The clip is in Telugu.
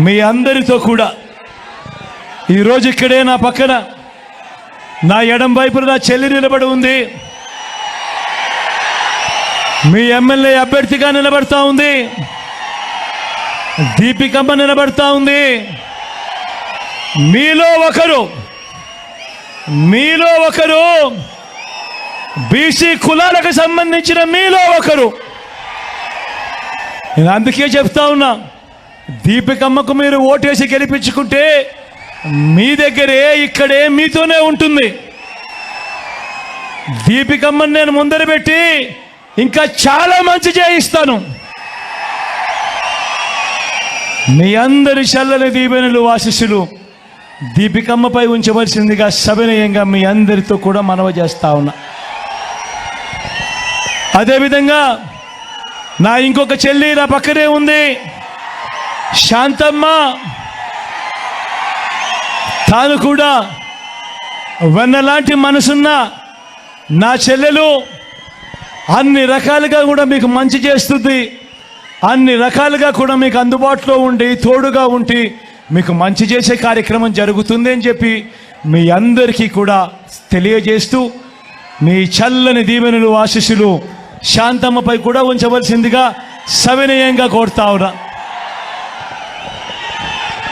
మీ అందరితో కూడా ఈరోజు ఇక్కడే నా పక్కన నా ఎడం వైపున నా చెల్లి నిలబడి ఉంది. మీ ఎమ్మెల్యే అభ్యర్థిగా నిలబడతా ఉంది. దీపికమ్మ నిలబడతా ఉంది. మీలో ఒకరు బీసీ కులాలకు సంబంధించిన మీలో ఒకరు. నేను అందుకే చెప్తా ఉన్నా, దీపికమ్మకు మీరు ఓటేసి గెలిపించుకుంటే మీ దగ్గరే ఇక్కడే మీతోనే ఉంటుంది. దీపికమ్మని నేను ముందర పెట్టి ఇంకా చాలా మంచి చేయిస్తాను. మీ అందరి చల్లని దీవెనలు ఆశీస్సులు దీపికమ్మపై ఉంచవలసిందిగా సవినయంగా మీ అందరితో కూడా మనవి చేస్తా ఉన్నా. అదేవిధంగా నా ఇంకొక చెల్లి నా పక్కనే ఉంది, శాంతమ్మ. తాను కూడా వెన్నలాంటి మనసున్న నా చెల్లెలు అన్ని రకాలుగా కూడా మీకు మంచి చేస్తుంది. అన్ని రకాలుగా కూడా మీకు అందుబాటులో ఉండి తోడుగా ఉండి మీకు మంచి చేసే కార్యక్రమం జరుగుతుంది అని చెప్పి మీ అందరికీ కూడా తెలియజేస్తూ మీ చల్లని దీవెనలు ఆశీస్సులు శాంతమ్మపై కూడా ఉంచవలసిందిగా సవినయంగా కోరుతా ఉన్నా.